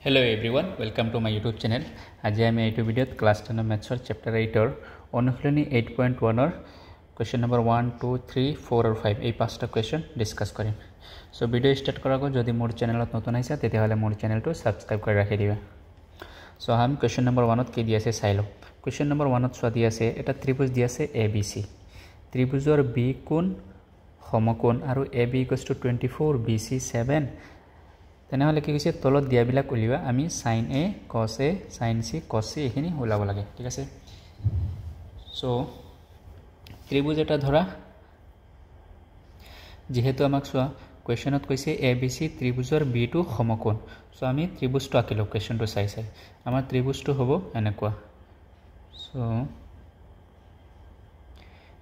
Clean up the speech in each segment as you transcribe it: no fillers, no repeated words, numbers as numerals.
Hello everyone, welcome to my YouTube channel. আজি আমি এইটো ভিডিওত ক্লাস 10 ম্যাথছৰ চ্যাপ্টাৰ 8ৰ অনুশীলনী 8.1ৰ কোৱেশ্চন নম্বৰ 1 2 3 4 আৰু 5 এই পাঁচটা কোৱেশ্চন ডিসকাস কৰিম। সো ভিডিও স্টাৰ্ট কৰাৰ আগত যদি মোৰ চেনেলত নতুন আহিছা তেতিয়াহলে মোৰ চেনেলটো সাবস্ক্ৰাইব কৰি ৰাখি দিবা। সো আমি কোৱেশ্চন নম্বৰ 1ত কি দি আছে চাই লও। কোৱেশ্চন নম্বৰ 1ত সোৱা দি আছে এটা ত্ৰিভুজ দি আছে ABC। ত্ৰিভুজৰ B কোণ সমকোণ আৰু AB = 24 BC 7 তেনেহলে কি কৈছে তলত দিয়াবিলাক উলিওৱা আমি sin A cos A sin C cos C এখিনি উলাব লাগে ঠিক আছে। সো ত্ৰিভুজ এটা ধৰা যেহেতু আমাক সোৱা কোৱেশ্চনত কৈছে ABC ত্ৰিভুজৰ B টো সমকোণ। সো আমি ত্ৰিভুজটো আঁকিলো কোৱেশ্চনটো চাই আমাৰ ত্ৰিভুজটো হ'ব এনেকুৱা। সো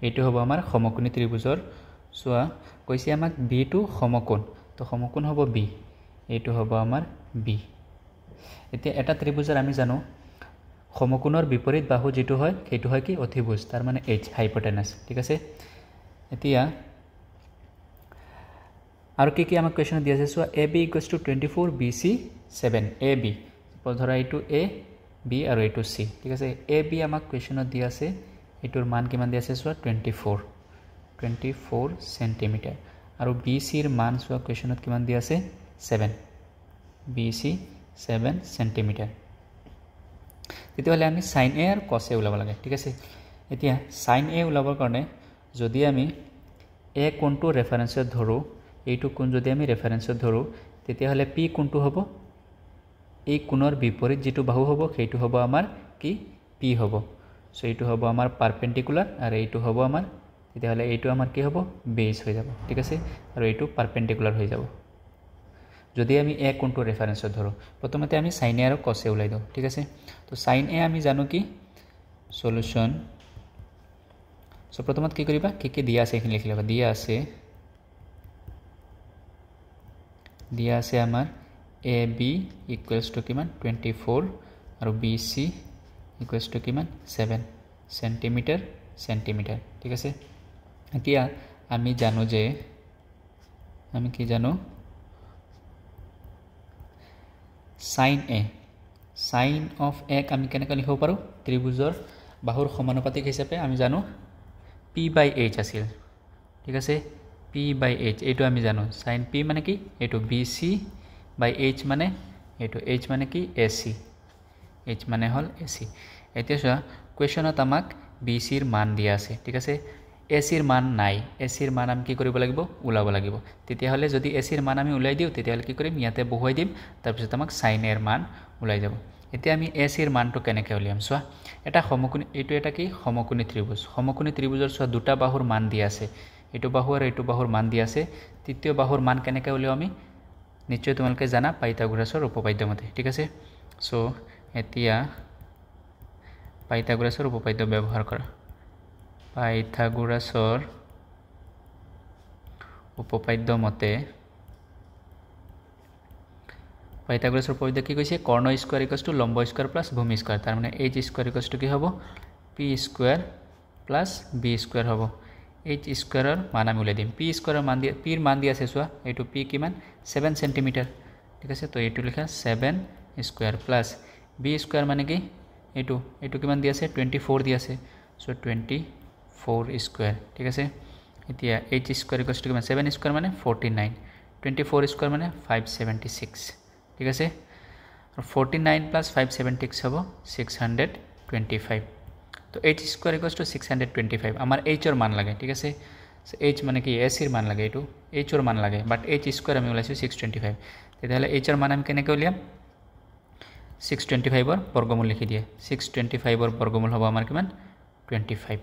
এইটো হ'ব আমাৰ সমকোণী ত্ৰিভুজৰ সোৱা কৈছে আমাক B টো সমকোণ তো সমকোণ হ'ব B এইটো হ'ব আমাৰ B। এতিয়া এটা ত্ৰিভুজৰ আমি জানো সমকোণৰ বিপৰীত বাহু যেটো হয় সেইটো হয় কি অধিভুজ তাৰ মানে H হাইপোটেনাস ঠিক আছে। এতিয়া আৰু কি আমাক কোৱেশ্চন দি আছে সোৱা AB = 24 BC 7 AB ধৰা এইটো A B আৰু এইটো C ঠিক আছে। AB আমাক কোৱেশ্চনত দি আছে এটোৰ মান কিমান দি আছে সোৱা 24 সেন্টিমিটাৰ আৰু BC ৰ মান সোৱা কোৱেশ্চনত কিমান দি আছে 7 BC 7 সেন্টিমিটাৰ। তেতিয়াহলে আমি sin A আৰু cos A উলাব লাগে ঠিক আছে। এতিয়া sin A উলাবৰ কাৰণে যদি আমি A কোণটো ৰেফাৰেন্সত ধৰো এইটো কোণ যদি আমি ৰেফাৰেন্সত ধৰো তেতিয়াহলে P কোণটো হ'ব এই কোণৰ বিপৰীত যেটো বাহু হ'ব সেইটো হ'ব আমাৰ কি P হ'ব। সো এইটো হ'ব আমাৰ পাৰপেন্ডিকুলাৰ আৰু এইটো হ'ব আমাৰ তেতিয়াহলে এইটো আমাৰ কি হ'ব বেস হৈ যাব ঠিক আছে আৰু এইটো পাৰপেন্ডিকুলাৰ হৈ যাব যদি আমি A কোণটো ৰেফাৰেন্সত ধৰো। প্ৰথমতে আমি sin A আৰু cos A উলাই দিও ঠিক আছে। তো sin A আমি জানো কি সলিউশন। সো প্ৰথমত কি কৰিবা কি দিয়া আছে এখিনি লিখি লবা দিয়া আছে আমাৰ AB = কিমান 24 আৰু BC = কিমান 7 সেন্টিমিটার ঠিক আছে। এতিয়া আমি জানো যে আমি কি জানো sin A sin of A আমি কেনেকৈ লিখিব পাৰো ত্ৰিভুজৰ বাহুৰ সমানুপাতিক হিচাপে আমি জানো P/H আছিল ঠিক আছে। P/H এইটো আমি জানো sin P মানে কি এইটো BC/H মানে এইটো H মানে কি AC H মানে হল AC। এতিয়া সোৱা কোৱেশ্চনত আমাক BC ৰ মান দিয়া আছে ঠিক আছে। AC ৰ মান নাই AC ৰ মান আমি কি কৰিব লাগিব উলাব লাগিব। তেতিয়াহলে যদি AC ৰ মান আমি উলাই দিও তেতিয়াহলে কি কৰিম ইয়াতে বহুৱাই দিম তাৰপিছত আমাক sin A ৰ মান উলাই যাব। এতিয়া আমি AC ৰ মানটো কেনেকৈ উলিয়াম সোৱা এটা সমকোণী এইটো এটা কি সমকোণী ত্ৰিভুজ। সমকোণী ত্ৰিভুজৰ সোৱা দুটা বাহুৰ মান দিয়া আছে এইটো বাহু আৰু এইটো বাহুৰ মান দিয়া আছে। তৃতীয় বাহুৰ মান কেনেকৈ উলিয়াও আমি নিশ্চয় তোমালোকে জানা পাইথাগোৰাছৰ উপপাদ্য মতে ঠিক আছে। সো এতিয়া পাইথাগোৰাছৰ উপপাদ্য ব্যৱহাৰ কৰা পাইথাগোৰাছৰ উপপাদ্য মতে পাইথাগোৰাছৰ উপপাদ্য কি কৈছে কৰ্ণ স্কয়াৰ = লম্ব স্কয়াৰ প্লাস ভূমি স্কয়াৰ তাৰ মানে H স্কয়াৰ = কি হ'ব P square plus B square হ'ব। H স্কয়াৰৰ মান আমি উলাই দিম P স্কয়াৰৰ মান দিয়া P ৰ মান দিয়া আছে সোৱা এইটো P কিমান 7 সেন্টিমিটাৰ ঠিক আছে। তো এইটো লিখা 7 স্কয়াৰ প্লাস B স্কয়াৰ মানে কি এইটো কিমান দি আছে 24 দি আছে সো 24 স্কয়াৰ ঠিক আছে। এতিয়া H স্কয়াৰ = কিমান 7 স্কয়াৰ মানে 49 24 স্কয়াৰ মানে 576 ঠিক আছে। আৰু 49 + 576 হ'ব 625। তো H স্কয়াৰ = 625 আমাৰ H ৰ মান লাগে ঠিক আছে। H মানে কি AC ৰ মান লাগে এইটো H ৰ মান লাগে বাট H স্কয়াৰ আমি উলাইছো 625 তেতিয়াহলে H ৰ মান আমি কেনেকৈ উলিয়াম 625 ৰ বৰ্গমূল লিখি দিয়ে 625 ৰ বৰ্গমূল হ'ব আমাৰ কিমান 25।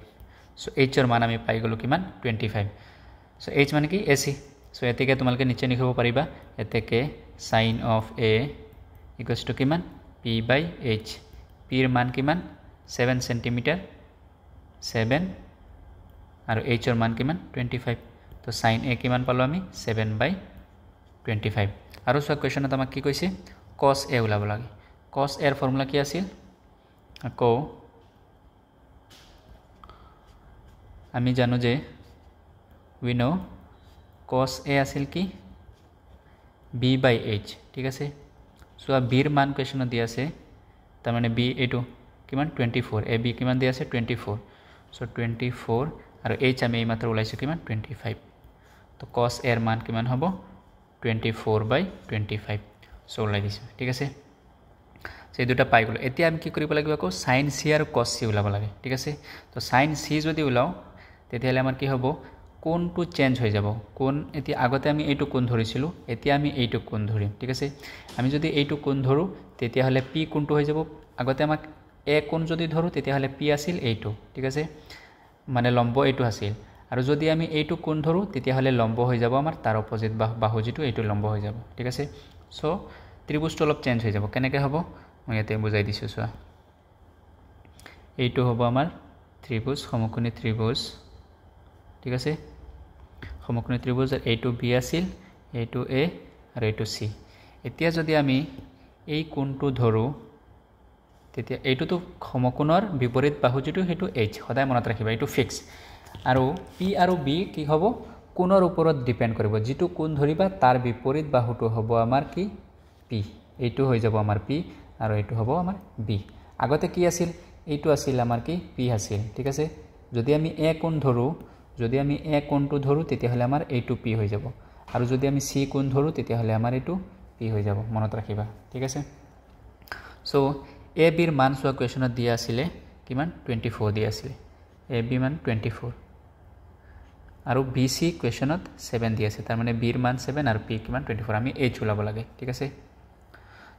সো H ৰ মান আমি পাই গলো কিমান 25। সো H মানে কি AC। সো এতেকে তোমালোকে নিচে লিখিব পাৰিবা এতেকে sin of A = কিমান P/H P ৰ মান কিমান 7 সেন্টিমিটাৰ 7 আৰু H ৰ মান কিমান 25। তো sin A কিমান পালো আমি 7/25। আৰু সোৱা কোৱেশ্চনত আমাক কি কৈছে cos A উলাব লাগে। cos A ৰ ফৰ্মুলা কি আছিল আকৌ আমি জানো যে we know cos A আছিল কি B/H ঠিক আছে। চোৱা বিৰ মান কুৱেশ্যনত দিয়া আছে তাৰমানে বি এইটো কিমান 24 এ বি কিমান দিয়া আছে 24 সো 24 আৰু এইচ আমি এইমাত্ৰ ওলাইছোঁ কিমান 25 তো cos এৰ মান কিমান হ'ব 24/25 সো ওলাই দিছোঁ ঠিক আছে সো এই দুটা পাই গ'লো এতিয়া আমি কি কৰিব লাগিব আকৌ sin c আৰু cos c ওলাব লাগে ঠিক আছে তো sin c যদি ওলাও তেতিয়াহ'লে আমাৰ কি হ'ব কোণটো চেঞ্জ হৈ যাব কোণ এতিয়া আগতে আমি এইটো কোণ ধৰিছিলোঁ এতিয়া আমি এইটো কোণ ধৰিম ঠিক আছে আমি যদি এইটো কোণ ধৰো তেতিয়াহ'লে p কোণটো হৈ যাব আগতে আমাক a কোণ যদি ধৰো তেতিয়াহ'লে p আছিল এইটো ঠিক আছে মানে লম্ব এইটো আছিল আৰু যদি আমি এইটো কোণ ধৰো তেতিয়াহ'লে লম্ব হৈ যাব আমাৰ তাৰ অপোজিট বাহু যেটো এইটো লম্ব হৈ যাব ঠিক আছে সো ত্ৰিভুজটো অলপ চেঞ্জ হৈ যাব কেনেকৈ হ'ব মই ইয়াতে বুজাই দিছোঁ চোৱা এইটো হ'ব আমাৰ ত্ৰিভুজ সমকোণী ত্ৰিভুজ ঠিক আছে সমকোণী ত্ৰিভুজ এইটো বি আছিল এইটো এ আৰু এইটো সি এতিয়া যদি আমি এই কোণটো ধৰো তেতিয়া এইটোতো সমকোণৰ বিপৰীত বাহু যেটো হেতু h সদায় মনত ৰাখিবা এইটো ফিক্স আৰু p আৰু b কি হ'ব কোণৰ ওপৰত ডিপেন্ড কৰিব যেটো কোণ ধৰিবা তাৰ বিপৰীত বাহুটো হ'ব আমাৰ কি p এইটো হৈ যাব আমাৰ p আৰু এইটো হ'ব আমাৰ b আগতে কি আছিল এইটো আছিল আমাৰ কি p আছিল ঠিক আছে যদি আমি a কোণ ধৰো যদি আমি a কোণটো ধৰো তেতিয়াহ'লে আমাৰ এইটো p হৈ যাব আৰু যদি আমি c কোণ ধৰো তেতিয়াহ'লে আমাৰ এইটো p হৈ যাব মনত ৰাখিবা ঠিক আছে সো a b ৰ মান সোৱা কুৱেশ্যনত দিয়া আছিল কিমান 24 দিয়া আছিল a b মান 24 আৰু b c কুৱেশ্যনত 7 দিয়া আছে তাৰ মানে b ৰ মান 7 আৰু p কিমান 24 আমি h ওলাব লাগে ঠিক আছে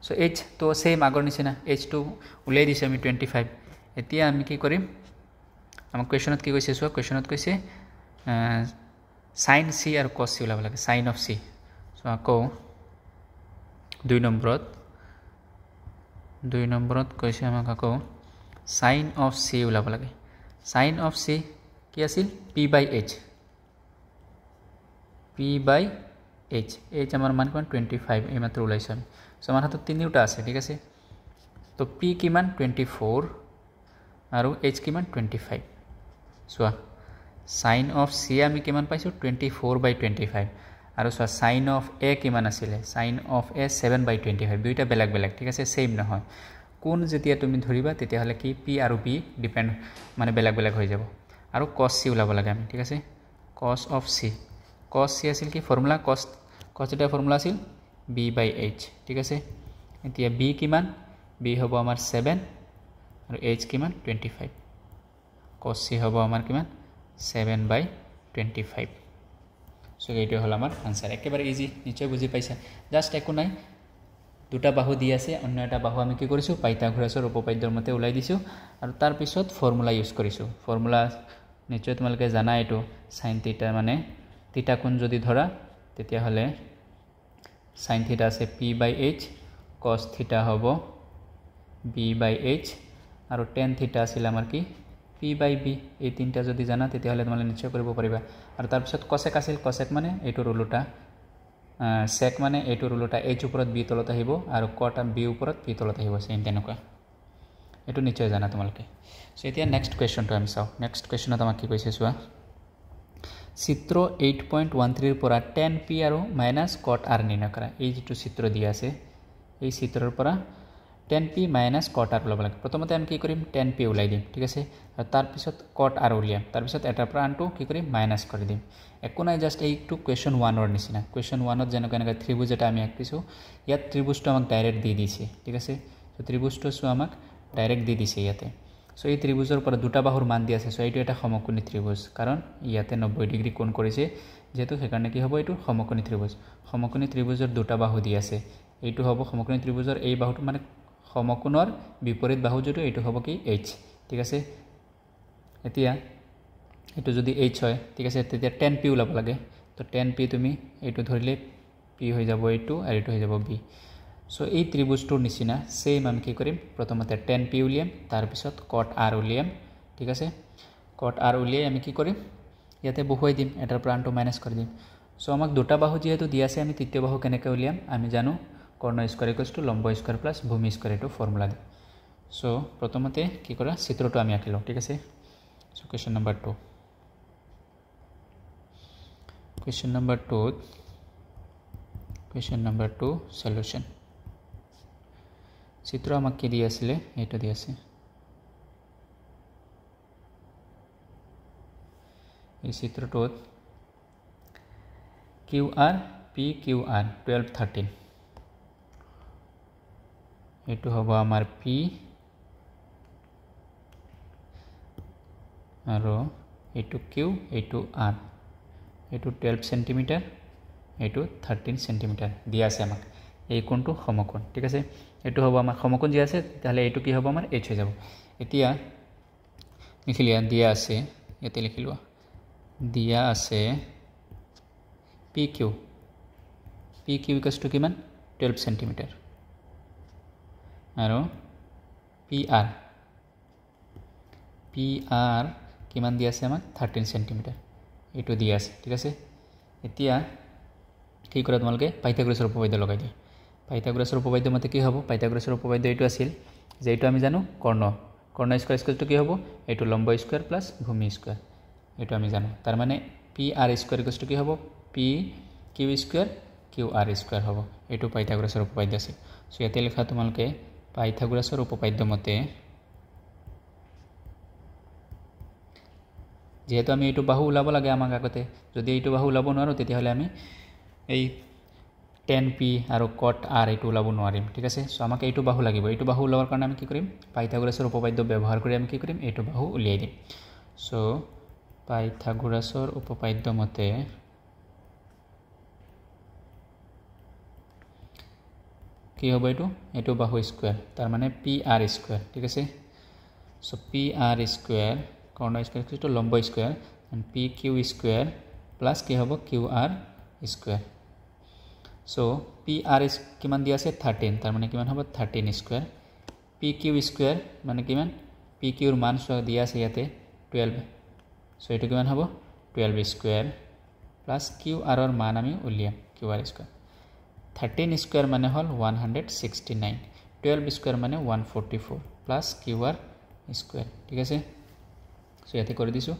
সো h তো সেম আগৰ নিচিনা h টো উলাই দিছে আমি 25 এতিয়া আমি কি কৰিম আমাৰ কুৱেশ্যনত কি কৈছে সোৱা কুৱেশ্যনত কৈছে sin c আৰু cos c ওলাব লাগে sin of c সো আকৌ 2 নম্বৰত কৈছে আমাক আকৌ sin of c ওলাব লাগে sin of c কি আছিল p/h p/h h আমাৰ মান কিমান 25 এই মাত্ৰ ওলাইছে আমি সো আমাৰ হাতত তিনিটা আছে ঠিক আছে তো p কিমান 24 আৰু h কিমান 25 সোৱা sin of c আমি কিমান পাইছো 24/25 আৰু সোৱা sin of a কিমান আছিল sin of a 7/25 দুইটা বেলেগ বেলেগ ঠিক আছে সেম নহয় কোন যেতিয়া তুমি ধৰিবা তেতিয়াহ'লে কি p আৰু b ডিপেন্ড মানে বেলেগ বেলেগ হৈ যাব আৰু cos c ওলাব লাগে আমি ঠিক আছে cos of c আছিল কি ফৰ্মুলা cos এটা ফৰ্মুলা আছিল b/h ঠিক আছে এতিয়া b কিমান b হ'ব আমাৰ 7 আৰু h কিমান 25 cos c হ'ব আমাৰ কিমান 7/25 সো এইটো হল আমাৰ আনসাৰ একেবাৰে ইজি নিশ্চয় বুজি পাইছা জাস্ট একো নাই দুটা বাহু দি আছে অন্য এটা বাহু আমি কি কৰিছো পাইথাগোৰাছৰ উপপাদ্যৰ মতে ওলাই দিছো আৰু তাৰ পিছত ফৰ্মুলা ইউজ কৰিছো ফৰ্মুলা নিশ্চয় তোমালোকে জানা এটো sin θ মানে θ কোণ যদি ধৰা তেতিয়া হলে sin θ আছে p/h cos θ হ'ব b/h আৰু tan θ আছিল আমাৰ কি p/b এই তিনটা যদি জানা তেতিয়াহলে তোমালোকে নিশ্চয় কৰিব পাৰিবা আৰু তাৰ পিছত cosec আছিল cosec মানে এইটোৰ উল্টা sec মানে এইটোৰ উল্টা h ওপৰত b তলত আহিব আৰু cot b ওপৰত p তলত আহিব সেম তেনেকুৱা এটো নিশ্চয় জানা তোমালোকে সো এতিয়া নেক্সট কোৱেশ্চনটো আমি চাও নেক্সট কোৱেশ্চনত আমাক কি কৈছে চোৱা চিত্ৰ 8.13 ৰ পৰা tan p আৰু -cot r নিৰ্ণয় কৰা এই যেটো চিত্ৰ দিয়া আছে এই চিত্ৰৰ পৰা tan p cot r লব লাগে প্ৰথমতে আমি কি কৰিম tan p উলাই দিম ঠিক আছে আৰু তাৰ পিছত cot r উলিয়াম তাৰ পিছত এটাৰ পৰা আনটো কি কৰিম মাইনাস কৰি দিম একো নাই জাস্ট এইটো কুৱেশ্চন 1 ৰ নিচিনা কুৱেশ্চন 1 ত যেনেকৈ এনেকৈ ত্ৰিভুজ এটা আমি আঁকিছো ইয়াত ত্ৰিভুজটো আমাক ডাইৰেক্ট দি দিছে ঠিক আছে তো ত্ৰিভুজটো সো আমাক ডাইৰেক্ট দি দিছে ইয়াতে সো এই ত্ৰিভুজৰ পৰা দুটা বাহুৰ মান দি আছে সো এইটো এটা সমকোণী ত্ৰিভুজ কাৰণ ইয়াতে 90 ডিগ্ৰী কোণ কৰিছে যেহেতু সেইকাৰণে কি হ'ব এইটো সমকোণী ত্ৰিভুজৰ দুটা বাহু দি আছে এইটো হ'ব সমকোণী ত্ৰিভুজৰ এই বাহুটো মানে সমকোণৰ বিপৰীত বাহু যেটো এইটো হ'ব কি h ঠিক আছে এতিয়া এটো যদি h হয় ঠিক আছে তেতিয়া tan p ওলাব লাগে তো tan p তুমি এইটো ধৰিলে p হৈ যাব এইটো আৰু এইটো হৈ যাব b সো এই ত্ৰিভুজটোৰ নিচিনা সেম আমি কি কৰিম প্ৰথমতে tan p উলিয়াম তাৰ পিছত cot r উলিয়াম ঠিক আছে cot r উলিয়াই আমি কি কৰিম ইয়াতে বহুৱাই দিম এটাৰ পৰা আনটো মাইনাস কৰি দিম সো আমাক দুটা বাহু যেহেতু দিয়া আছে আমি তৃতীয় বাহু কেনেকৈ উলিয়াম আমি জানো কৰ্ণ স্কয়াৰ = লম্ব স্কয়াৰ + ভূমি স্কয়াৰ এটো ফৰ্মুলা দি সো প্ৰথমতে কি কৰা চিত্ৰটো আমি আঁকিলো ঠিক আছে সো কোৱেশ্চন নাম্বাৰ 2 সলিউশন চিত্ৰ আমাক কি দি আছিলে এইটো দি আছে এই চিত্ৰটোত QR PQR 12 13 এইটো হ'ব আমাৰ P আৰু এইটো Q এইটো R এইটো 12 সেন্টিমিটাৰ এইটো 13 সেন্টিমিটাৰ দিয়া আছে আমাক এই কোণটো সমকোণ ঠিক আছে এইটো হ'ব আমাৰ সমকোণ দিয়া আছে তাহলে এইটো কি হ'ব আমাৰ h হৈ যাব এতিয়া লিখিলিয়া দিয়া আছে ইয়াতে লিখিলোৱা দিয়া আছে PQ = কিমান 12 সেন্টিমিটাৰ আৰু PR কিমান দিয়া আছে আমাক 13 সেন্টিমিটাৰ এইটো দিয়া আছে ঠিক আছে এতিয়া কি কৰা তোমালকে পাইথাগোৰাছৰ উপপাদ্য লগাই দিয়া পাইথাগোৰাছৰ উপপাদ্য মতে কি হ'ব পাইথাগোৰাছৰ উপপাদ্য এইটো আছিল যে এইটো আমি জানো কৰ্ণ স্কয়াৰ ইকুৱেলটো কি হ'ব এইটো লম্ব স্কয়াৰ প্লাস ভূমি স্কয়াৰ এইটো আমি জানো তাৰ মানে PR স্কয়াৰ ইকুৱেলটো কি হ'ব PQ স্কয়াৰ QR স্কয়াৰ হ'ব এইটো পাইথাগোৰাছৰ উপপাদ্য আছিল সো ইয়াতে লেখা তোমালকে পাইথাগোৰাছৰ উপপাদ্য মতে যেহেতু আমি এইটো বাহু ওলাব লাগে আমাক আগতে যদি এইটো বাহু ওলাব নোৱাৰো তেতিয়া হলে আমি এই tan p আৰু cot r এইটো ওলাব নোৱাৰিম ঠিক আছে সো আমাক এইটো বাহু লাগিব এইটো বাহু ওলাবৰ কাৰণে আমি কি কৰিম পাইথাগোৰাছৰ উপপাদ্য ব্যৱহাৰ কৰি আমি কি কৰিম এইটো বাহু উলিয়াই দিম সো পাইথাগোৰাছৰ উপপাদ্য মতে কি হ'ব এইটো বাহু স্কয়াৰ তাৰ মানে PR স্কয়াৰ ঠিক আছে সো PR স্কয়াৰ কৰ্ণ স্কয়াৰ ইকুৱেল টু লম্ব square and PQ square plus কি হ'ব QR স্কয়াৰ সো PR কিমান দিয়া আছে 13 তাৰ মানে কিমান হ'ব 13 স্কয়াৰ PQ স্কয়াৰ মানে কিমান PQ ৰ মান দিয়া আছে ইয়াতে 12 সো এটো কিমান হ'ব 12 স্কয়াৰ প্লাস QR ৰ মান আমি উলিয়াম QR স্কয়াৰ 13 স্কয়াৰ মানে হল 169 12 স্কয়াৰ মানে 144 প্লাস QR স্কয়াৰ ঠিক আছে সো ইয়াতে কৰি দিছো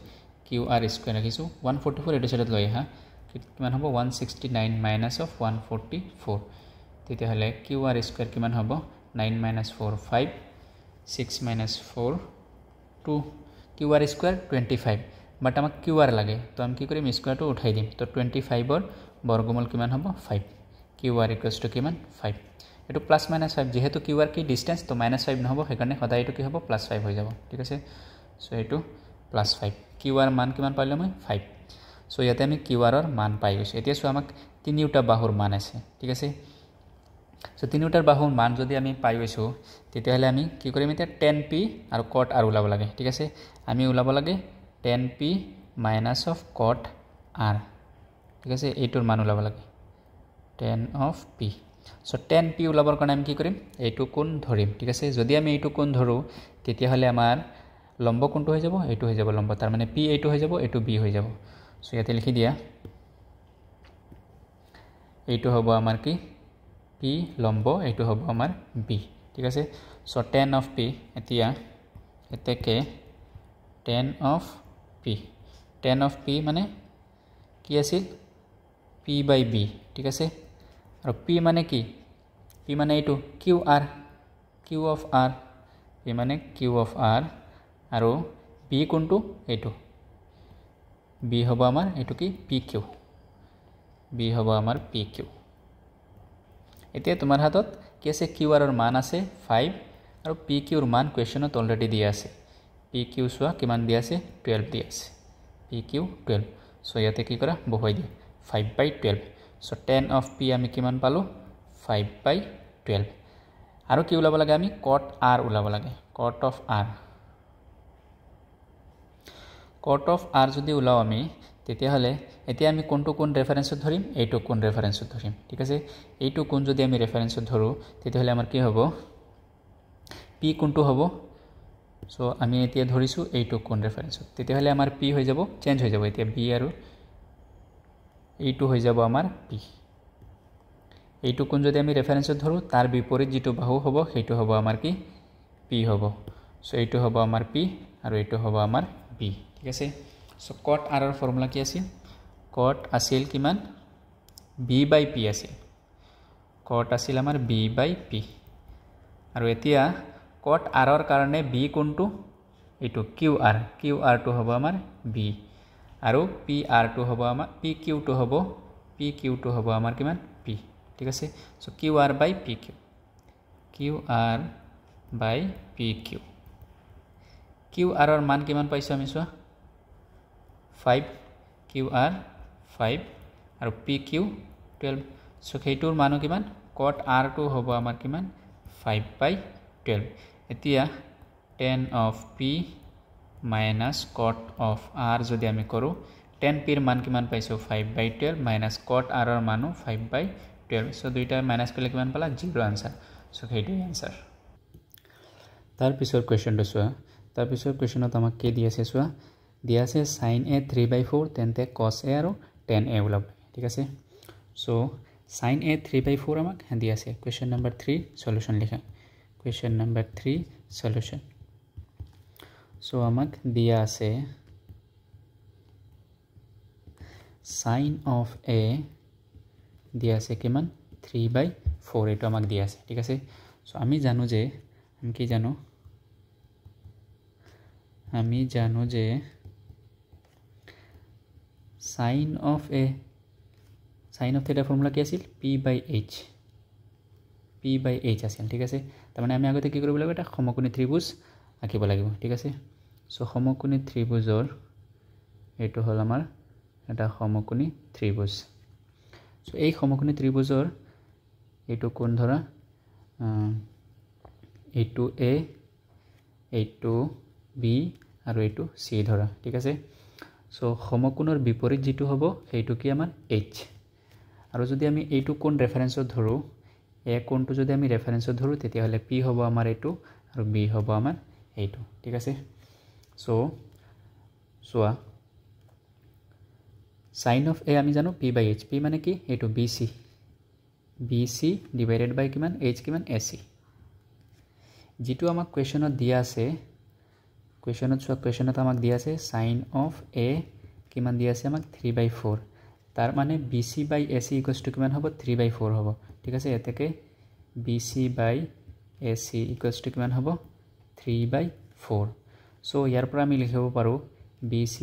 QR স্কয়াৰ ৰাখিছো 144 এটো সাইডত লৈ আহা কিমান হ'ব 169 minus of 144 তেতিয়া হলে QR স্কয়াৰ কিমান হ'ব 9 minus 4 5 6 minus 4 2 QR স্কয়াৰ 25 বাট আমাক QR লাগে তো আমি কি কৰিম স্কয়াৰটো উঠাই দিম তো 25 ৰ বৰ্গমূল কিমান হ'ব 5 QR = কিমান 5 এটো প্লাস মাইনাস 5 যেহেতু QR কি ডিসটেন্স তো -5 নহব সেইকাৰণে সদায় এটো কি হ'ব +5 হৈ যাব ঠিক আছে সো এটো +5 QR মান কিমান পাইলো মই 5 সো ইয়াতে আমি QR ৰ মান পাই গৈছো এতিয়া সো আমাক তিনিটা বাহুৰ মান আছে ঠিক আছে সো তিনিটাৰ বাহুৰ মান যদি আমি পাই গৈছো তেতিয়া হলে আমি কি কৰিম এতিয়া tan p আৰু cot r ওলাব লাগে ঠিক আছে আমি ওলাব লাগে tan p - of cot r ঠিক আছে এইটোৰ মান ওলাব লাগে tan of p so tan p ওলাবৰ কাৰণে আমি কি কৰিম এইটো কোণ ধৰিম ঠিক আছে যদি আমি এইটো কোণ ধৰো তেতিয়া হলে আমাৰ লম্ব কোণটো হৈ যাব এইটো হৈ যাব লম্ব তাৰ মানে p এইটো হৈ যাব এইটো b হৈ যাব সো ইয়াতে লিখি দিয়া এইটো হ'ব আমাৰ কি p লম্ব এইটো হ'ব আমাৰ b ঠিক আছে সো tan of p এতিয়া এতেকে tan of p মানে কি আছিল p/b ঠিক আছে আৰু p মানে কি p মানে এইটো q of r p মানে q of r আৰু b কোনটো এইটো b হ'ব আমাৰ এইটো কি pq b হ'ব আমাৰ pq এতিয়া তোমাৰ হাতত কি আছে qr ৰ মান আছে 5 আৰু pq ৰ মান কোৱেশ্চনত অলৰেডি দিয়া আছে pq সোৱা কিমান দিয়া আছে 12 দিয়া আছে pq 12 সো ইয়াতে কি কৰা বহুৱাই দিয়া 5/12 সো tan of p আমি কিমান পালো 5/12 আৰু কি ওলাব লাগে আমি cot r ওলাব লাগে cot of r যদি ওলাও আমি তেতিয়া হলে এতিয়া আমি কোনটো কোন ৰেফাৰেন্সত ধৰিম এইটো কোন ৰেফাৰেন্সত ধৰিম ঠিক আছে এইটো কোন যদি আমি ৰেফাৰেন্সত ধৰো তেতিয়া হলে আমাৰ কি হ'ব p কোনটো হ'ব সো আমি এতিয়া ধৰিছো এইটো কোন ৰেফাৰেন্সত তেতিয়া হলে আমাৰ p হৈ যাব চেঞ্জ হৈ যাব এতিয়া b আৰু এইটো হৈ যাব আমাৰ p এইটো কোন যদি আমি ৰেফাৰেন্সত ধৰো তাৰ বিপৰীত যেটো বাহু হ'ব সেইটো হ'ব আমাৰ কি p হ'ব সো এইটো হ'ব আমাৰ p আৰু এইটো হ'ব আমাৰ b ঠিক আছে সো cot r ৰ ফৰ্মুলা কি আছিল cot আছিল কিমান b/p আছিল cot আছিল আমাৰ b/p আৰু এতিয়া cot r ৰ কাৰণে b কোনটো এইটো qr qr টো হ'ব আমাৰ b আৰু pr টো হ'ব আমাৰ pq টো হ'ব আমাৰ কিমান p ঠিক আছে so qr by pq qr by pq qr ৰ মান কিমান পাইছো আমি চোৱা 5 qr 5 আৰু pq 12 সো সেইটোৰ মানো কিমান cot r টো হ'ব আমাৰ কিমান 5 by 12 এতিয়া tan of p minus cot of r যদি আমি কৰো tan p ৰ মান কিমান পাইছো 5 by 12 minus cot r ৰ মানো 5 by 12 সো দুইটা মাইনাস কৰিলে কিমান পালা 0 আনসাৰ সো সেইটোই আনসাৰ তাৰ পিছৰ কোৱেশ্চনটো চোৱা তাৰ পিছৰ কোৱেশ্চনত আমাক কি দি আছে চোৱা দিয়া আছে sin a 3/4 তেন্তে cos a আৰু tan a ওলাব ঠিক আছে সো sin a 3/4 আমাক দি আছে কোৱেশ্চন নম্বৰ 3 সলিউশন লিখা কোৱেশ্চন নম্বৰ 3 সলিউশন সো আমাক দিয়া আছে sin of a দিয়া আছে কিমান 3/4 এটো আমাক দিয়া আছে ঠিক আছে সো আমি জানো যে sin of theta ফর্মুলা কি আছিল p/h আছিল ঠিক আছে তাৰ মানে আমি আগতে কি কৰিব লাগিব এটা সমকোণী ত্ৰিভুজ আঁকিব লাগিব ঠিক আছে সো সমকোণী ত্ৰিভুজৰ এটো হল আমাৰ এটা সমকোণী ত্ৰিভুজ সো এই সমকোণী ত্ৰিভুজৰ এটো কোণ ধৰা এটো a এটো b আৰু এটো c ধৰা ঠিক আছে সো সমকোণৰ বিপৰীত যেটো হ'ব সেইটো কি আমাৰ h আৰু যদি আমি এইটো কোণ ৰেফাৰেন্সত ধৰো a কোণটো যদি আমি ৰেফাৰেন্সত ধৰো তেতিয়া হলে p হ'ব আমাৰ এটো আৰু b হ'ব আমাৰ এইটো ঠিক আছে so soya sin of a আমি জানো p/h p মানে কি এটো bc divided by কিমান h কিমান ac যেটো আমাক কোৱেশ্চনত দিয়া আছে কোৱেশ্চনত আমাক দিয়া আছে sin of a কিমান দিয়া আছে আমাক 3/4 তাৰ মানে bc/ac কিমান হ'ব 3/4 হ'ব ঠিক আছে এতেকে bc/ac কিমান হ'ব 3/4 সো ইয়াৰ পৰা আমি লিখিব পাৰো bc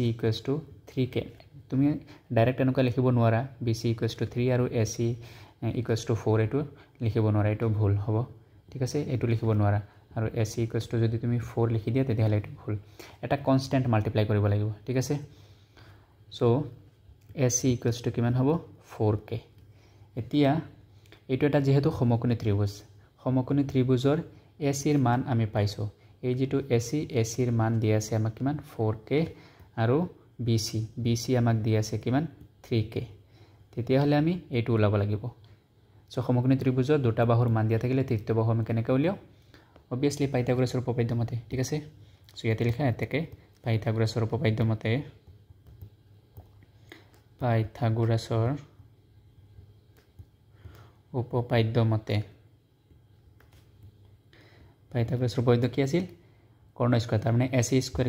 3k তুমি ডাইৰেক্ট এনেকুৱা লিখিব নোৱাৰা bc 3 আৰু ac 4 এটো লিখিব নোৱাৰা এটো ভুল হ'ব ঠিক আছে এটো লিখিব নোৱাৰা আৰু ac যদি তুমি 4 লিখি দিয়া তেতিয়া হলে এটো ভুল এটা কনস্ট্যান্ট মাল্টিপ্লাই কৰিব লাগিব ঠিক আছে সো ac কিমান হ'ব 4k এতিয়া এটো এটা যেহেতু সমকোণী ত্ৰিভুজৰ ac ৰ মান আমি পাইছো এই যেটো ac ৰ মান দিয়া আছে আমাক কিমান 4k আৰু bc আমাক দিয়া আছে কিমান 3k তেতিয়া হলে আমি এটো ওলাব লাগিব সো সমকোণী ত্ৰিভুজৰ দুটা বাহুৰ মান দিয়া থাকিলে তৃতীয় বাহু আমি কেনেকৈ উলিয়াও obviously পাইথাগোৰাছৰ উপপাদ্য মতে ঠিক আছে সো ইয়াতে লিখা এতেকে পাইথাগোৰাছৰ উপপাদ্য মতে পাইথাগোৰাছৰ উপপাদ্য কি আছিল কৰ্ণ স্কয়াৰ তাৰ মানে ac স্কয়াৰ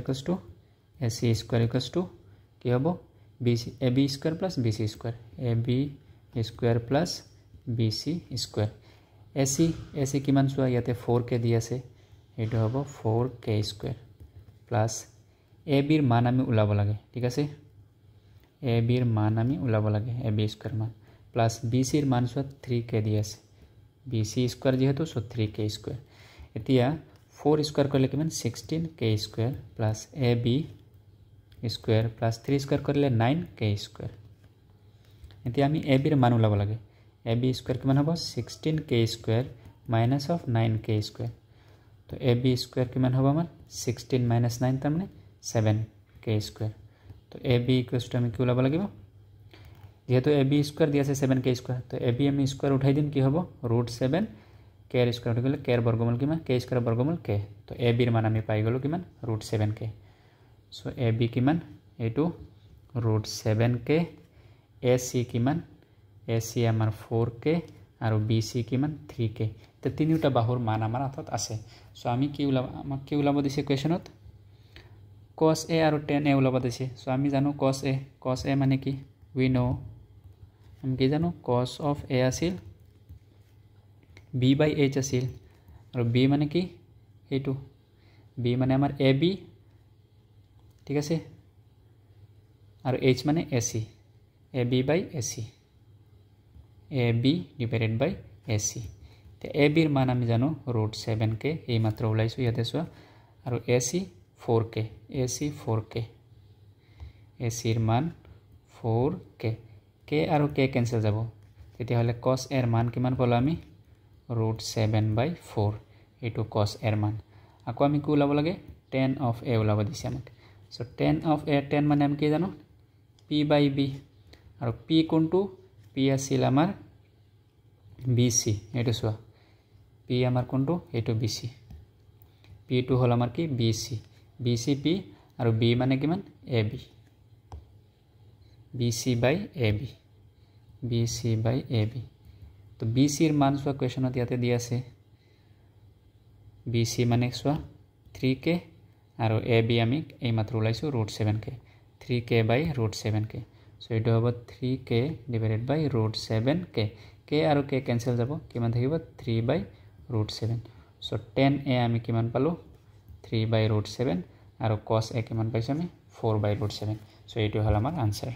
কি হ'ব ab square plus bc square bc square ac কিমান চোৱা ইয়াতে 4k দি আছে এটো হ'ব 4k স্কয়াৰ প্লাস ab ৰ মান আমি উলাব লাগে ঠিক আছে ab ৰ মান আমি উলাব লাগে ab স্কয়াৰ মান প্লাস bc ৰ মান চোৱা 3k দি আছে bc স্কয়াৰ যেহেতু সো 3k স্কয়াৰ এতিয়া 4 স্কয়াৰ কৰিলে কিমান 16k square plus ab square plus 3 square কৰিলে 9k স্কয়াৰ এতিয়া আমি ab ৰ মান উলাব লাগে ab স্কয়াৰ কিমান হ'ব 16k square minus of 9k square তো ab স্কয়াৰ কিমান হ'ব আমাৰ 16 minus 9 তাৰ মানে 7k স্কয়াৰ তো ab আমি কি উলাব লাগিব যেহেতু ab স্কয়াৰ দিয়া আছে 7k স্কয়াৰ তো ab আমি স্কয়াৰ উঠাই দিম কি হ'ব √7 k স্কয়াৰ হৈ গলে k ৰ বৰ্গমূল কিমান k স্কয়াৰ বৰ্গমূল k তো ab ৰ মান আমি পাই গলো কিমান √7k সো ab কিমান এটো √7k ac কিমান ac আমাৰ 4k আৰু bc কিমান 3k তে তিনিটা বাহুৰ মান আমাৰ হাতত আছে সো আমি কি উলাব দিছে কোৱেশ্চনত cos a আৰু tan a উলাব দিছে সো আমি জানো cos a মানে কি we know আমি কি জানো cos of a আছিল b/h আছিল আৰু বি মানে কি এইটো বি মানে আমাৰ এ বি ঠিক আছে আৰু এইচ মানে এ C A B by A C A B divided by A C এ বিৰ মান আমি জানো √7k এই মাত্ৰ ওলাইছোঁ ইয়াতে চোৱা আৰু এ চি 4k এ চি 4k এ চিৰ মান 4k k আৰু k কেনসেল যাব তেতিয়াহ'লে cos এৰ মান কিমান পালো আমি √7/4 এইটো cos এৰ মান আকৌ আমি কি ওলাব লাগে tan of a ওলাব দিছে আমাক so tan of a tan মানে আমি কি জানো p/b আৰু p কোনটো p আছিল আমাৰ bc এইটো চোৱা p আমাৰ কোনটো এইটো bc p টো হল আমাৰ কি bc bc p আৰু b মানে কিমান ab bc/ab bc/ab তো bc এর মান সোয়া কোয়েশনত ইয়াতে দি আছে bc মানে সোয়া 3k আৰু ab আমি এই মাত্র উলাইছো √7k 3k/√7k সো এটো হ'ব 3k ডিভাইডেড বাই √7k k আৰু k ক্যান্সেল যাব কিমান থাকিব 3/√7 সো tan a আমি কিমান পালো 3/√7 আৰু cos a কিমান পাইছো আমি 4/√7 সো এটো হল আমাৰ आंसर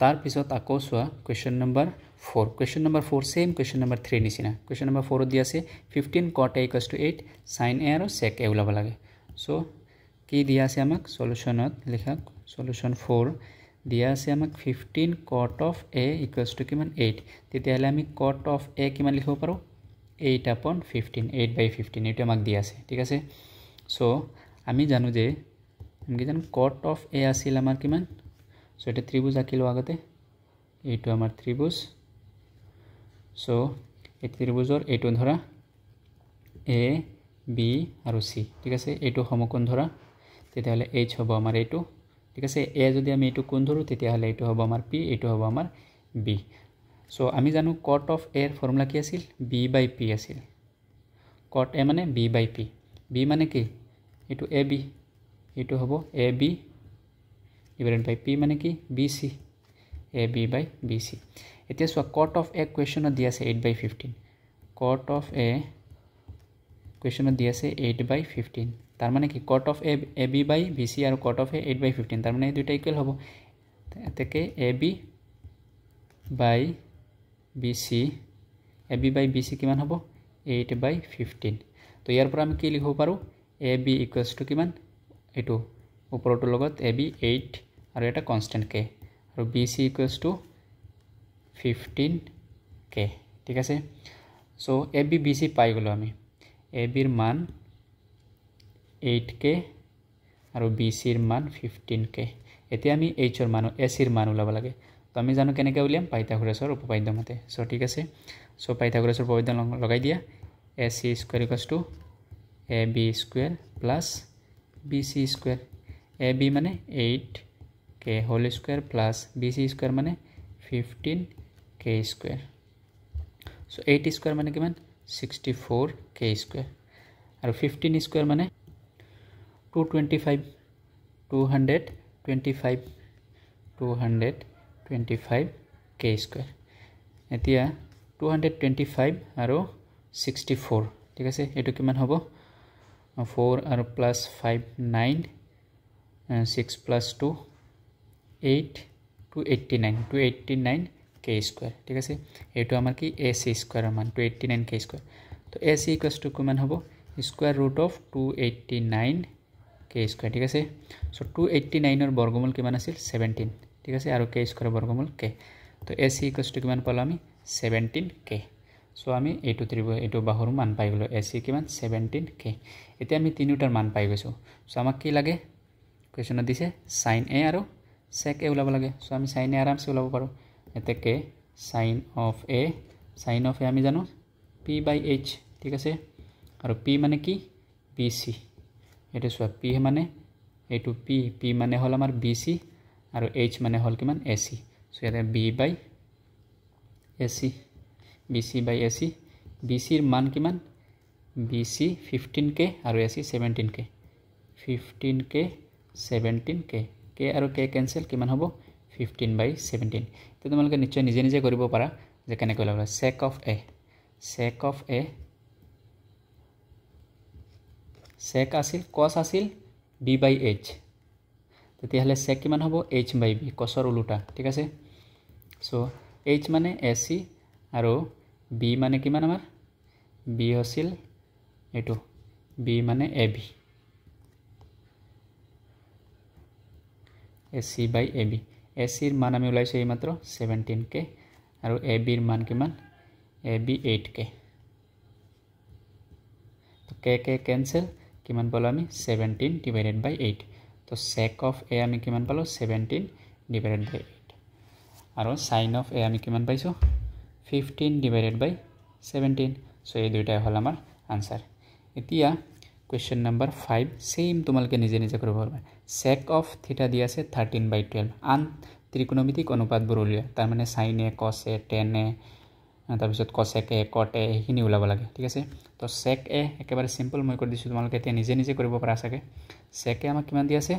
तार पिছত আকৌ সোয়া question number 4 question number 4 same question number 3 নিচিনা क्वेश्चन नंबर 4 দি আছে 15 cot a = 8 sin a আৰু sec a ওলাব লাগে সো কি দিয়া আছে আমাক সলিউশনত লিখা সলিউশন 4 দিয়া আছে আমাক 15 cot of a = কিমান 8 তেতিয়াহলে আমি cot of a কিমান লিখিব পাৰো 8/15 8/15 এটা আমাক দিয়া আছে ঠিক আছে সো আমি জানো যে আমি জানো cot of a আছিল আমাৰ কিমান সো এটা ত্ৰিভুজ আঁকিলো আগতে এইটো আমাৰ ত্ৰিভুজ সো এই ত্ৰিভুজৰ এইটো ধৰা a b আৰু c ঠিক আছে এইটো সমকোণ ধৰা তেতিয়াহলে h হ'ব আমাৰ এইটো ঠিক আছে a যদি আমি এইটো কোণ ধৰো তেতিয়াহলে এইটো হ'ব আমাৰ p এইটো হ'ব আমাৰ b সো আমি জানো cot of a এর ফর্মুলা কি আছিল b/p আছিল cot a মানে b/p b মানে কি এইটো ab এইটো হ'ব ab divided by p মানে কি bc ab/bc এতিয়া সো cot of a কোয়েশনত দি আছে 8/15 cot of a কোয়েশনত দি আছে 8/15 তার মানে কি cot of a ab/bc আৰু cot of a 8/15 তার মানে এই দুইটা ইকুয়াল হ'ব এতেকে ab/bc ab/bc কিমান হ'ব 8/15 তো ইয়াৰ পৰা আমি কি লিখিব পাৰো ab = কিমান এটো উপৰটো লগত ab 8 আৰু এটা কনস্ট্যান্ট k আৰু bc = 15k ঠিক আছে সো ab bc পাই গলো আমি ab এর মান 8k আৰু bc এর মান 15k এতিয়া আমি h এর মান ac এর মান উলাব লাগে তো আমি জানো কেনেকৈ উলিয়াম পাইথাগোৰাসৰ উপপাদ্য মতে সো ঠিক আছে সো পাইথাগোৰাসৰ উপপাদ্য লগাই দিয়া ac = ab² + bc² ab মানে 8k whole square plus bc square মানে 15k square so 8 square মানে কিমান 64k square আৰু 15 square মানে 225k square এতিয়া 225 আৰু 64 ঠিক আছে এটো কিমান হ'ব 4 আৰু plus 5 9 6 plus 2 8 289 k square ঠিক আছে এটো আমাৰ কি ac square মান 289 k square তো ac = কিমান হ'ব square root of 289 k square ঠিক আছে সো 289 এর বর্গমূল কিমান আছিল 17 ঠিক আছে আৰু k square বর্গমূল k তো ac = কিমান পালো আমি 17k সো আমি এইটো ত্রিভুজ এইটো বাহুৰ মান পাই গলো ac কিমান 17k এতিয়া আমি তিনিটাৰ মান পাই গৈছো সো আমাক কি লাগে কোয়েশনত দিছে sin a আৰু sec a ওলাব লাগে সো আমি sin a আৰামসে ওলাব পাৰো এতেকে sin of a আমি জানো p/h ঠিক আছে আৰু p মানে কি bc এটা সো p মানে এইটো p মানে হল আমাৰ bc আৰু h মানে হল কিমান ac সো এটা b/ac bc/ac bc এর মান কিমান bc 15k আৰু ac 17k 15k 17k k আৰু k ক্যান্সেল কিমান হ'ব 15/17 তো তোমালোকে নিশ্চয় নিজে নিজে কৰিব পাৰা যে কেনেকৈ লাগা sec of a sec আছিল cos আছিল b/h তেতিয়াহ'লে sec কিমান হ'ব h/b cosৰ উল্টা ঠিক আছে সো h মানে ac আৰু b মানে কিমান আমাৰ b আছিল এটো b মানে ab ac/ab ac ৰ মান আমি উলাইছো এই মাত্ৰ 17k আৰু ab ৰ মান কিমান ab 8k তো k cancel কিমান পালো আমি 17/8 তো sec of a আমি কিমান পালো 17/8 আৰু sin of a আমি কিমান পাইছো 15/17 সো এই দুইটাই হল আমাৰ আনসাৰ এতিয়া question number 5 সেম তোমালকে নিজে নিজে কৰিব পাৰবা sec of theta দি আছে 13/12 আন ত্ৰিকোণমিতিক অনুপাতবোৰ উলিয়া তাৰ মানে sin a cos a tan a তাৰ পিছত cosec a cot a হিনি উলাব লাগে ঠিক আছে তো sec a একেবাৰে সিম্পল মই কৰি দিছো তোমালকে তে নিজে নিজে কৰিব পাৰা আছে sec a আমাক কিমান দি আছে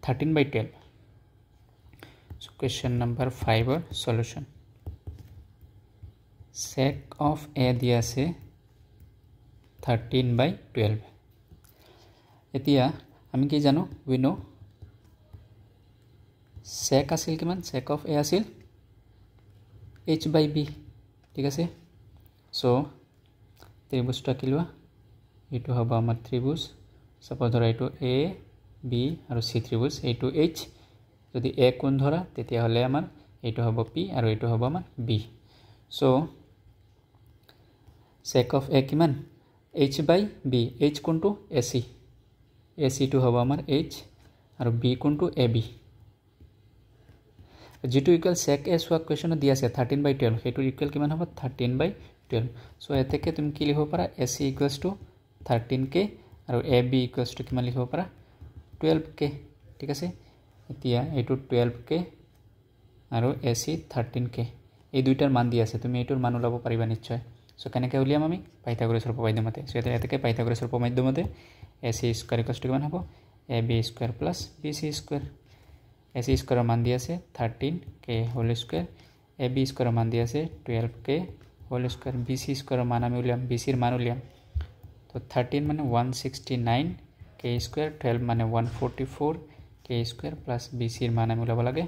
13/12 so question number 5 or solution sec of a দি আছে 13/12 এতিয়া আমি কি জানো we know sec আছিল কিমান sec of a আছিল h/b ঠিক আছে সো ত্রিভুজটা কি লওয়া এটো হবে আমার ত্রিভুজ সাপোজ ধরা এটো a b আৰু c ত্ৰিভুজ এটো h যদি a কোণ ধৰা তেতিয়া হলে আমাৰ এটো হবে p আৰু এটো হবে আমাৰ b so sec of a কিমান h/b h কোণটো ac ac টো হবে আমাৰ h আৰু b কোণটো ab যেটো ইকুয়াল sec a সোয়া কোয়েশন দি আছে 13/12 হেতু ইকুয়াল কিমান হবে 13/12 সো এতেকে তুমি কি লিখিব পারা ac = 13k আৰু ab = কিমান লিখিব পাৰা 12k ঠিক আছে এতিয়া এটো 12k আৰু ac 13k এই দুইটাৰ মান দি আছে তুমি এটোৰ মান উলাব পাৰিবা নিশ্চয় সো কেনেকৈ উলিয়াম আমি পাইথাগোৰাছৰ উপপাদ্য মতে সো এতেকে পাইথাগোৰাছৰ উপপাদ্য মতে ac = কিমান হ'ব ab ² + bc ² ac স্কয়ার মান দি আছে 13k whole square ab square মান দি আছে 12k whole square bc square মান আমি উলিয়াম bc এর মান উলিয়াম তো 13 মানে 169 k স্কয়ার 12 মানে 144 k স্কয়ার প্লাস bc এর মান আমি উলাব লাগে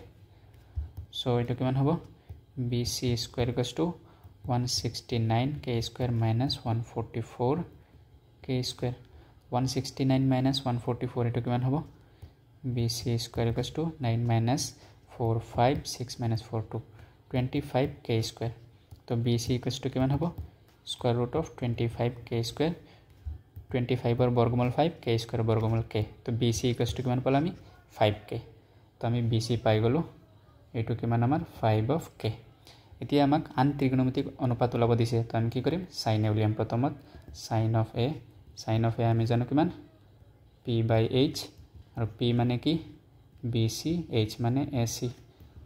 সো এটা কিমান হ'ব bc square = 169 k square minus 144 k square 169 minus 144 এটা কিমান হ'ব bc square equals to 9 minus 4 5 6 minus 4 2 25 k square तो bc equals to किमान होबो square root of 25 k square 25 और वर्गमूल 5 k square वर्गमूल k तो bc equals to किमान पाला আমি 5k तो আমি bc পাই গলো এটো কিমান আমাৰ 5 of k এতিয়া আমাক আন ত্ৰিকোণমিতিক অনুপাত উলাব দিছে তো আমি কি কৰিম sin a উলিয়াম প্ৰথমত sin of a আমি জানো কিমান p/h আৰু p মানে কি bc h মানে ac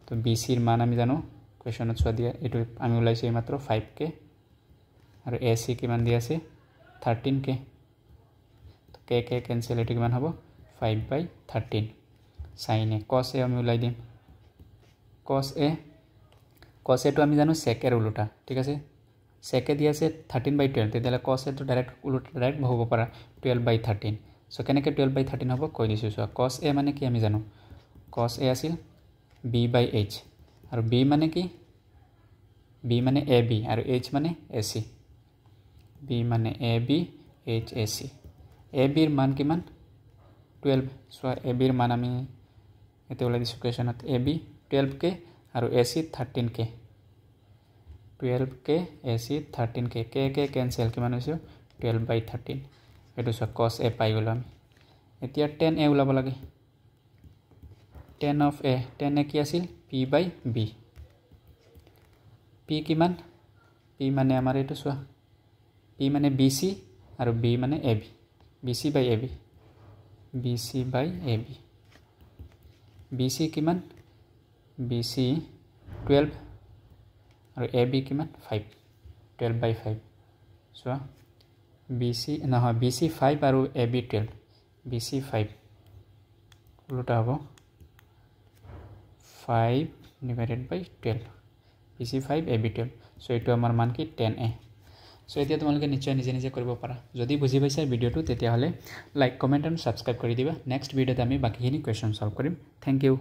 তো bc এর মান আমি জানো কোয়েশনত সোয়া দিয়া এটো আমি উলাইছে মাত্র 5k আৰু ac কিমান দি আছে 13k তো k ক্যান্সেল এটো কিমান হ'ব 5/13 sin a cos a আমি উলাই দিম cos a তো আমি জানো sec এর উল্টা ঠিক আছে sec এ দি আছে 13/12 তেতিয়ালে cos a তো ডাইরেক্ট হ'ব পাৰা 12/13 সো কেনেকে 12/13 হ'ব কৈ দিছো সো cos a মানে কি আমি জানো cos a আছিল b/h আৰু b মানে কি b মানে ab আৰু h মানে ac b মানে ab h ac ab এর মান কিমান 12 সো ab এর মান আমি এতে ওলাই দিছো কোয়েশনত ab 12k আৰু ac 13k 12k ac 13k k cancel কিমান হৈছে 12/13 এটো সো cos a পাই গলো আমি এতিয়া tan a উলাব লাগে tan of a tan a কি আছিল p/b p কিমান p মানে আমাৰ এটো সোয়া p মানে bc আৰু b মানে ab bc/ab bc/ab bc কিমান bc 12 আৰু ab কিমান 5 12/5 সোয়া bc নহয় bc 5 আৰু ab 12 bc 5 উল্টা হ'ব 5/12 bc 5 ab 12 সো এটো আমাৰ মান কি 10a সো এতিয়া তোমালোকে নিশ্চয় নিজে নিজে কৰিব পাৰা যদি বুজি পাইছা ভিডিঅ'টো তেতিয়াহ'লে লাইক কমেণ্ট আৰু ছাবস্ক্ৰাইব কৰি দিবা নেক্সট ভিডিঅ'ত আমি বাকীখিনি কুৱেশ্যন সলভ কৰিম থেংক ইউ